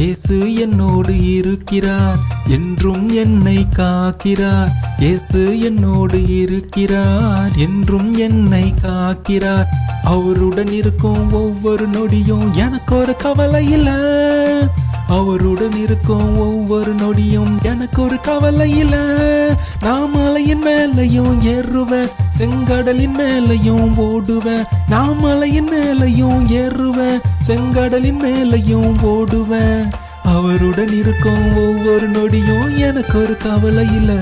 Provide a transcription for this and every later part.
இயேசு என்னோடு இருக்கிறார், என்றும் என்னை காக்கிறார். இயேசு என்னோடு இருக்கிறார், என்றும் என்னை காக்கிறார். அவருடன் இருக்கும் ஒவ்வொரு நொடியும் எனக்கு ஒரு கவலை இல்லை. அவருடன் இருக்கும் ஒவ்வொரு நொடியும் எனக்கு ஒரு கவலை இல்லை. நான் மலையின் மேலையும் ஏறுவேன், செங்கடலின் மேலையும் ஓடுவேன். நான் மலையின் மேலையும் ஏறுவேன், செங்கடலின் மேலையும் ஓடுவேன். அவருடன் இருக்கும் ஒவ்வொரு நொடியும் எனக்கு ஒரு கவலை இல்லை.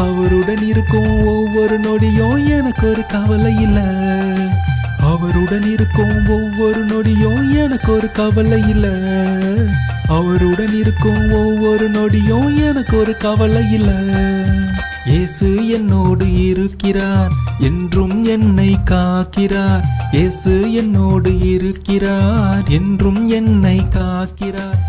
அவருடன் இருக்கும் ஒவ்வொரு நொடியும் எனக்கு ஒரு கவலை இல்லை. அவருடன் இருக்கும் ஒவ்வொரு நொடியும் எனக்கு ஒரு கவலை இல்லை. அவருடன் இருக்கும் ஒவ்வொரு நொடியும் எனக்கு ஒரு கவலை இல்லை. இயேசு என்னோடு இருக்கிறார், என்றும் என்னை காக்கிறார். இயேசு என்னோடு இருக்கிறார், என்றும் என்னை காக்கிறார்.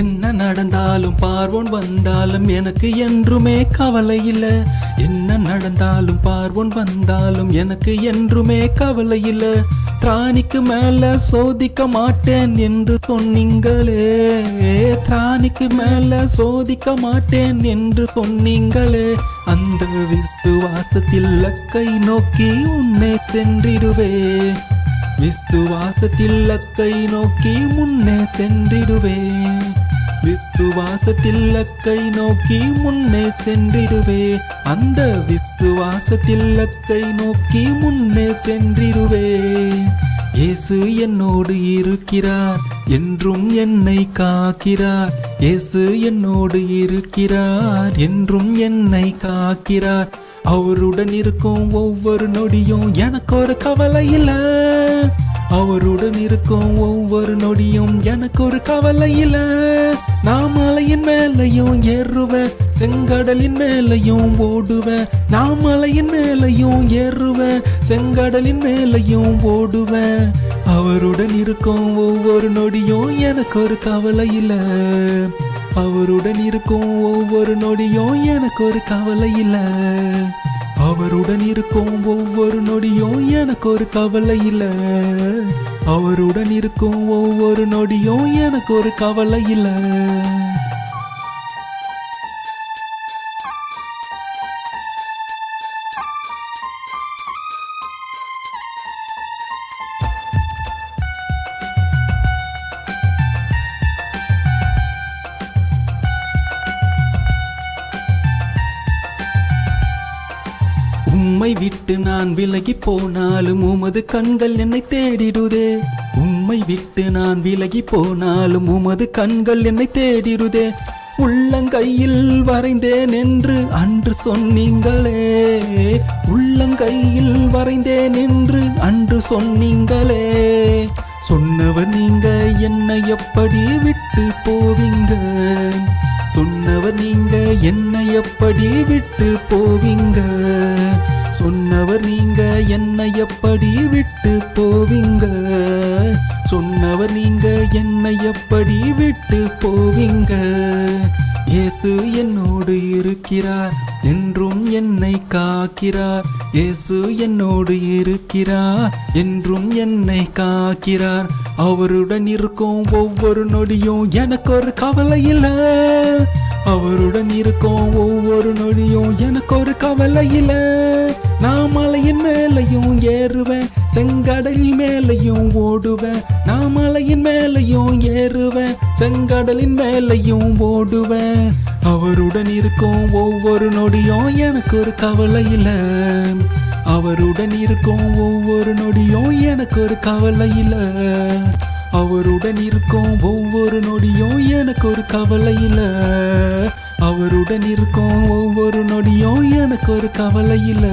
என்ன நடந்தாலும் பார்வோன் வந்தாலும் எனக்கு என்றுமே கவலை இல்லை. என்ன நடந்தாலும் பார்வோன் வந்தாலும் எனக்கு என்றுமே கவலை இல்லை. திராணிக்கு மேல சோதிக்க மாட்டேன் என்று சொன்னீங்களே. திராணிக்கு மேல சோதிக்க மாட்டேன் என்று சொன்னீங்களே. அந்த விசுவாசத்தில் லக்கை நோக்கி உன்னை சென்றிடுவே. விசுவாசத்தில் லக்கை நோக்கி முன்னே சென்றிடுவே. விசுவாசத்தில் லக்கை நோக்கி முன்னே சென்றிடுவே. அந்த விசுவாசத்தில் லக்கை நோக்கி முன்னே சென்றிடுவே. இயேசு என்னோடு இருக்கிறார், என்றும் என்னை காக்கிறார். இயேசு என்னோடு இருக்கிறார், என்றும் என்னை காக்கிறார். அவருடன் இருக்கும் ஒவ்வொரு நொடியும் எனக்கு ஒரு கவலை இல்லை. அவருடன் இருக்கும் ஒவ்வொரு நொடியும் எனக்கு ஒரு கவலை இல்லை. நான் மலையின் மேலையும் ஏறுவேன், செங்கடலின் மேலையும் ஓடுவேன். நான் மலையின் மேலையும் ஏறுவேன், செங்கடலின் மேலையும் ஓடுவேன். அவருடன் இருக்கும் ஒவ்வொரு நொடியும் எனக்கு ஒரு கவலை இல்லை. அவருடன் இருக்கும் ஒவ்வொரு நொடியும் எனக்கு ஒரு கவலை இல்லை. அவருடன் இருக்கும் ஒவ்வொரு நொடியும் எனக்கு ஒரு கவலை இல்லை. அவருடன் இருக்கும் ஒவ்வொரு நொடியும் எனக்கு ஒரு கவலை இல்லை. உம்மை விட்டு நான் விலகி போனாலும் உமது கண்கள் என்னை தேடிடுதே. உம்மை விட்டு நான் விலகி போனாலும் உமது கண்கள் என்னை தேடிடுதே. உள்ளங்கையில் வரைந்தேன் என்று அன்று சொன்னீங்களே. உள்ளங்கையில் வரைந்தேன் என்று அன்று சொன்னீங்களே. சொன்னவர் நீங்க என்னை எப்படி விட்டு போவீங்க? சொன்னவர் நீங்க என்னை எப்படி விட்டு போவீங்க? சொன்னவர் நீங்க என்னை எப்படி விட்டு போவீங்க? சொன்னவர் நீங்க என்னை எப்படி விட்டு போவீங்க? இயேசு என்னோடு இருக்கிறார், என்றும் என்னை காக்கிறார். இயேசு என்னோடு இருக்கிறார், என்றும் என்னை காக்கிறார். அவருடன் இருக்கும் ஒவ்வொரு நொடியும் எனக்கு ஒரு கவலை இல்லை. அவருடன் இருக்கும் ஒவ்வொரு நொடியும் எனக்கு ஒரு கவலை இல்லை. நான் மலையின் மேலையும் ஏறுவேன், செங்கடலின் மேலையும் ஓடுவேன். நான் மலையின் மேலையும் ஏறுவேன், செங்கடலின் மேலையும் ஓடுவேன். அவருடன் இருக்கும் ஒவ்வொரு நொடியும் எனக்கு ஒரு கவலை இல்லை. அவருடன் இருக்கும் ஒவ்வொரு நொடியும் எனக்கு ஒரு கவலை இல்லை. அவருடன் இருக்கும் ஒவ்வொரு நொடியும் எனக்கு ஒரு கவலை இல்லை. அவருடன் இருக்கும் ஒவ்வொரு நொடியும் எனக்கு ஒரு கவலை இல்ல.